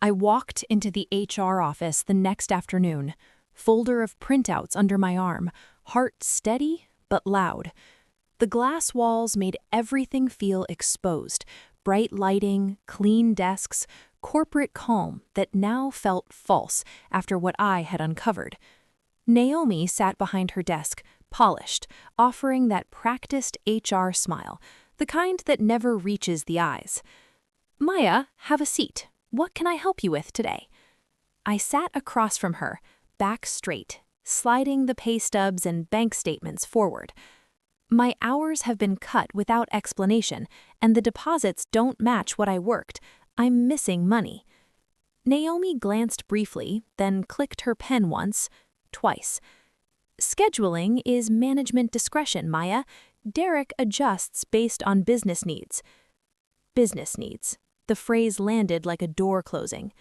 I walked into the HR office the next afternoon, folder of printouts under my arm, heart steady but loud. The glass walls made everything feel exposed, bright lighting, clean desks, corporate calm that now felt false after what I had uncovered. Naomi sat behind her desk, polished, offering that practiced HR smile, the kind that never reaches the eyes. "Maya, have a seat. What can I help you with today?" I sat across from her, back straight, sliding the pay stubs and bank statements forward. "My hours have been cut without explanation, and the deposits don't match what I worked. I'm missing money." Naomi glanced briefly, then clicked her pen once, twice. "Scheduling is management discretion, Maya. Derek adjusts based on business needs." Business needs. The phrase landed like a door closing.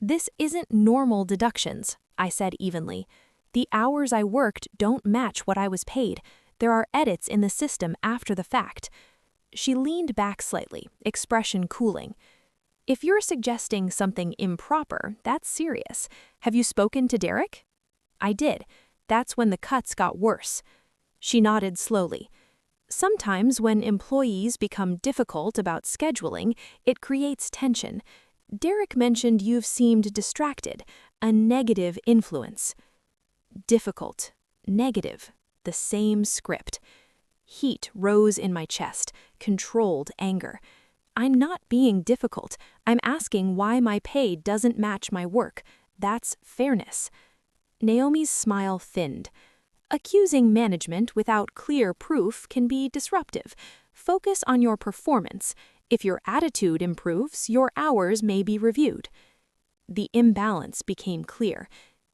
"This isn't normal deductions," I said evenly. "The hours I worked don't match what I was paid. There are edits in the system after the fact." She leaned back slightly, expression cooling. "If you're suggesting something improper, that's serious. Have you spoken to Derek?" I did. That's when the cuts got worse. She nodded slowly. "Sometimes when employees become difficult about scheduling, it creates tension. Derek mentioned you've seemed distracted, a negative influence." Difficult, negative, the same script. Heat rose in my chest, controlled anger. I'm not being difficult. I'm asking why my pay doesn't match my work. That's fairness. Naomi's smile thinned. "Accusing management without clear proof can be disruptive. Focus on your performance. If your attitude improves, your hours may be reviewed." The imbalance became clear.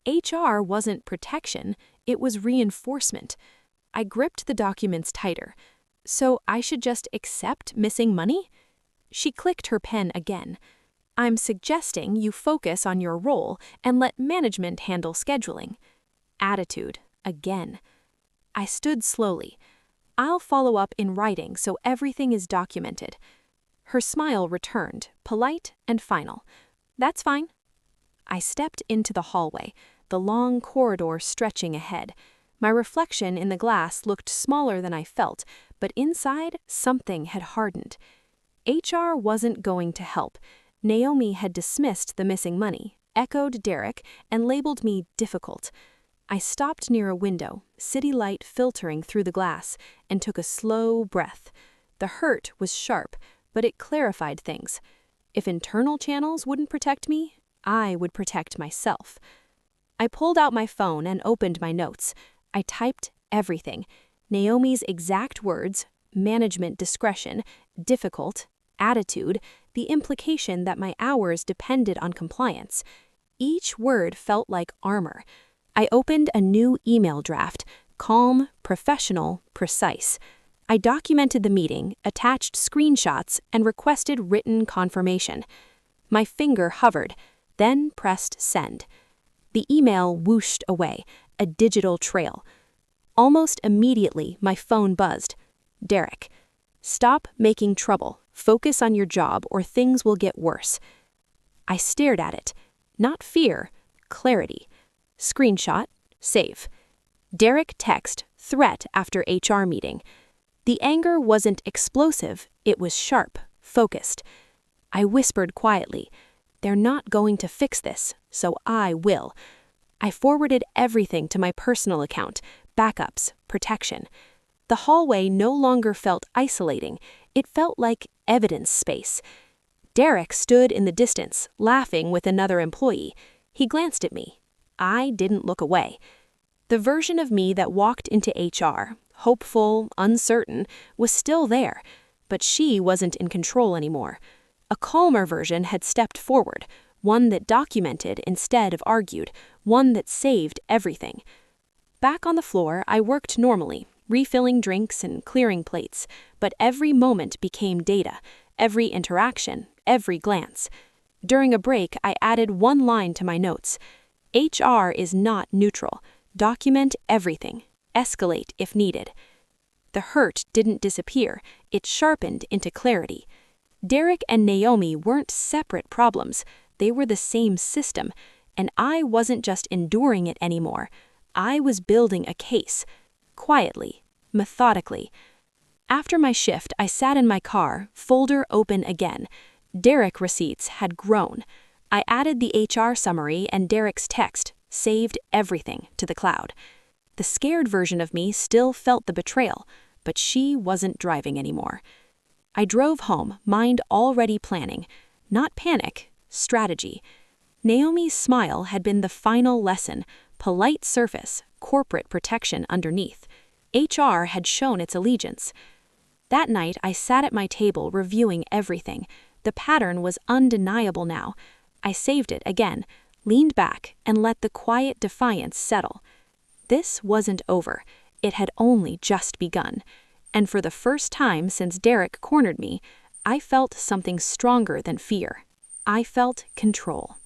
HR wasn't protection, it was reinforcement. I gripped the documents tighter. "So I should just accept missing money?" She clicked her pen again. "I'm suggesting you focus on your role and let management handle scheduling." Attitude, again. I stood slowly. "I'll follow up in writing so everything is documented." Her smile returned, polite and final. "That's fine." I stepped into the hallway, the long corridor stretching ahead. My reflection in the glass looked smaller than I felt, but inside, something had hardened. HR wasn't going to help. Naomi had dismissed the missing money, echoed Derek, and labeled me difficult. I stopped near a window, city light filtering through the glass, and took a slow breath. The hurt was sharp, but it clarified things. If internal channels wouldn't protect me, I would protect myself. I pulled out my phone and opened my notes. I typed everything. Naomi's exact words, management discretion, difficult, attitude, the implication that my hours depended on compliance. Each word felt like armor. I opened a new email draft, calm, professional, precise. I documented the meeting, attached screenshots, and requested written confirmation. My finger hovered, then pressed send. The email whooshed away, a digital trail. Almost immediately, my phone buzzed. "Derek, stop making trouble. Focus on your job or things will get worse." I stared at it. Not fear, clarity. Screenshot, save. Derek text, threat after HR meeting. The anger wasn't explosive, it was sharp, focused. I whispered quietly, "They're not going to fix this, so I will." I forwarded everything to my personal account, backups, protection. The hallway no longer felt isolating, it felt like evidence space. Derek stood in the distance, laughing with another employee. He glanced at me. I didn't look away. The version of me that walked into HR, hopeful, uncertain, was still there, but she wasn't in control anymore. A calmer version had stepped forward, one that documented instead of argued, one that saved everything. Back on the floor, I worked normally, refilling drinks and clearing plates, but every moment became data, every interaction, every glance. During a break, I added one line to my notes. HR is not neutral. Document everything. Escalate if needed. The hurt didn't disappear, it sharpened into clarity. Derek and Naomi weren't separate problems, they were the same system, and I wasn't just enduring it anymore. I was building a case. Quietly, methodically. After my shift, I sat in my car, folder open again. Derek receipts had grown. I added the HR summary and Derek's text, saved everything to the cloud. The scared version of me still felt the betrayal, but she wasn't driving anymore. I drove home, mind already planning. Not panic, strategy. Naomi's smile had been the final lesson, polite surface, corporate protection underneath. HR had shown its allegiance. That night, I sat at my table reviewing everything. The pattern was undeniable now. I saved it again, leaned back, and let the quiet defiance settle. This wasn't over. It had only just begun. And for the first time since Derek cornered me, I felt something stronger than fear. I felt control.